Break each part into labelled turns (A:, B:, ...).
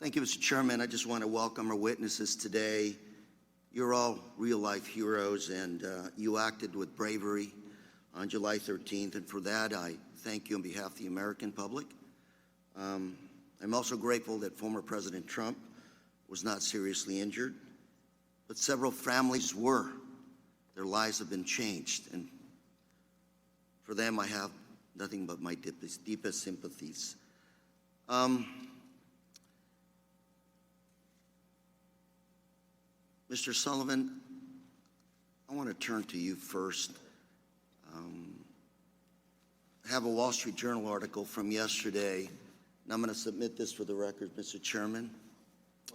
A: Thank you, Mr. Chairman. I just want to welcome our witnesses today. You're all real-life heroes, and you acted with bravery on July 13th, and for that, I thank you on behalf of the American public. I'm also grateful that former President Trump was not seriously injured, but several families were. Their lives have been changed, and for them, I have nothing but my deepest sympathies. Mr. Sullivan, I want to turn to you first. I have a Wall Street Journal article from yesterday, and I'm going to submit this for the record, Mr. Chairman.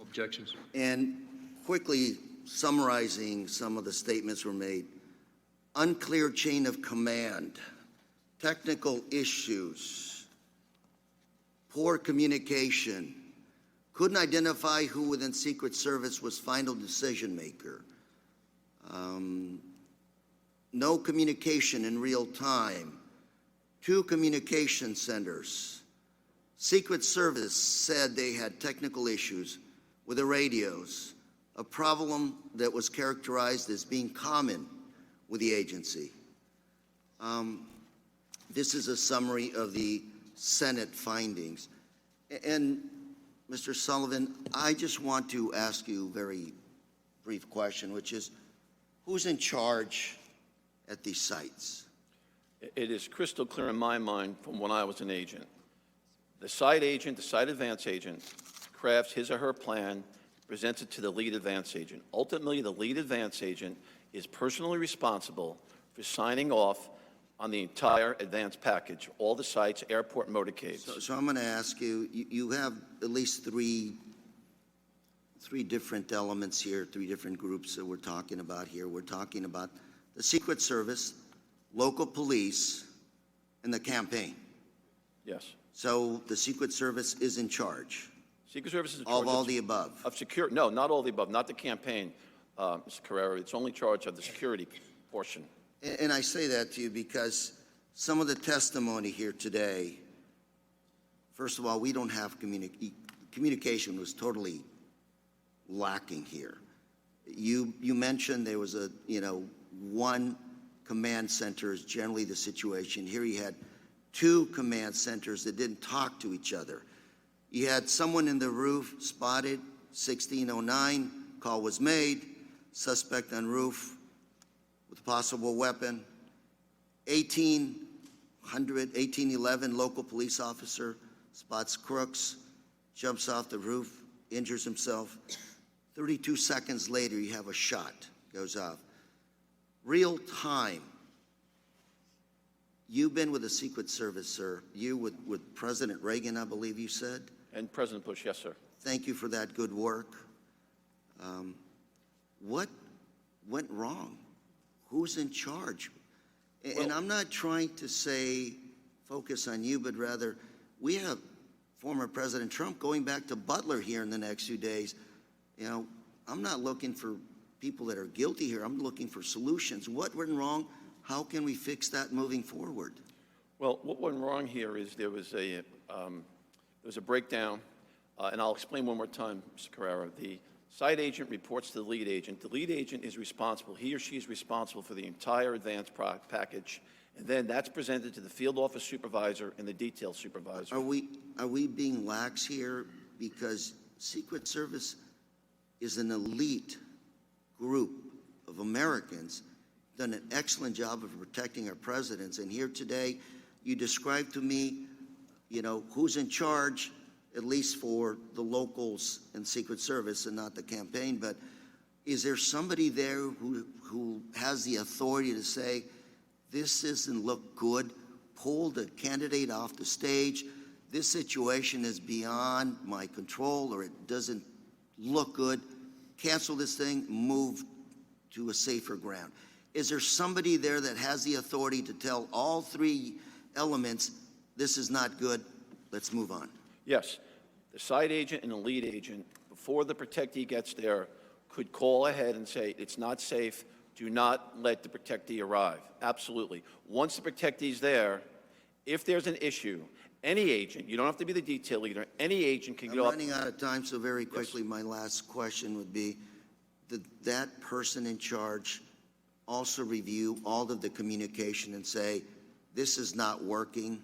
B: Objections.
A: And quickly summarizing some of the statements were made. Unclear chain of command, technical issues, poor communication, couldn't identify who within Secret Service was final decision maker, no communication in real time, 2 communication centers. Secret Service said they had technical issues with the radios, a problem that was characterized as being common with the agency. This is a summary of the Senate findings. And Mr. Sullivan, I just want to ask you a very brief question, which is, who's in charge at these sites?
C: It is crystal clear in my mind from when I was an agent. The site agent, the site advance agent, crafts his or her plan, presents it to the lead advance agent. Ultimately, the lead advance agent is personally responsible for signing off on the entire advance package, all the sites, airport, motorcades.
A: So I'm going to ask you, you have at least three different elements here, 3 different groups that we're talking about here. We're talking about the Secret Service, local police, and the campaign.
C: Yes.
A: So the Secret Service is in charge.
C: Secret Service is in charge
A: Of all the above.
C: Of security. No, not all the above, not the campaign, Mr. Correa. It's only charge of the security portion.
A: And I say that to you because some of the testimony here today, first of all, we don't have communication was totally lacking here. You mentioned there was one command center is generally the situation. Here you had 2 command centers that didn't talk to each other. You had someone in the roof spotted, 1609, call was made, suspect on roof with a possible weapon. 1811, local police officer spots crooks, jumps off the roof, injures himself. 32 seconds later, you have a shot, goes off. Real time. You've been with the Secret Service, sir. You with President Reagan, I believe you said?
C: And President Bush, yes, sir.
A: Thank you for that good work. What went wrong? Who's in charge? And I'm not trying to say focus on you, but rather we have former President Trump going back to Butler here in the next few days. I'm not looking for people that are guilty here. I'm looking for solutions. What went wrong? How can we fix that moving forward?
C: Well, what went wrong here is there was a breakdown, and I'll explain one more time, Mr. Correa. The site agent reports to the lead agent. The lead agent is responsible. He or she is responsible for the entire advance package, and then that's presented to the field office supervisor and the detail supervisor.
A: Are we being lax here? Because Secret Service is an elite group of Americans, done an excellent job of protecting our presidents. And here today, you described to me, who's in charge, at least for the locals and Secret Service and not the campaign. But is there somebody there who has the authority to say, this doesn't look good, pull the candidate off the stage, this situation is beyond my control, or it doesn't look good, cancel this thing, move to a safer ground? Is there somebody there that has the authority to tell all 3 elements, this is not good, let's move on?
C: Yes. The site agent and the lead agent, before the protectee gets there, could call ahead and say, it's not safe, do not let the protectee arrive. Absolutely. Once the protectee's there, if there's an issue Any agent, you don't have to be the detail leader, any agent can
A: I'm
C: go up.
A: running out of time, so very quickly, my last question would be, did that person in charge also review all of the communication and say, this is not working?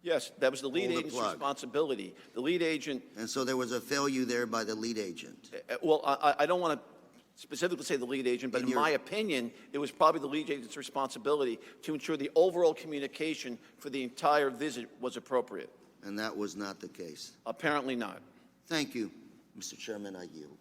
C: Yes, that was the lead
A: Pull the
C: agent's
A: plug.
C: responsibility. The lead agent,
A: And so there was a failure there by the lead agent.
C: well, I don't want to specifically say the lead agent, but
A: In
C: in
A: your-
C: my opinion, it was probably the lead agent's responsibility to ensure the overall communication for the entire visit was appropriate.
A: And that was not the case.
C: Apparently not.
A: Thank you, Mr. Chairman, I yield.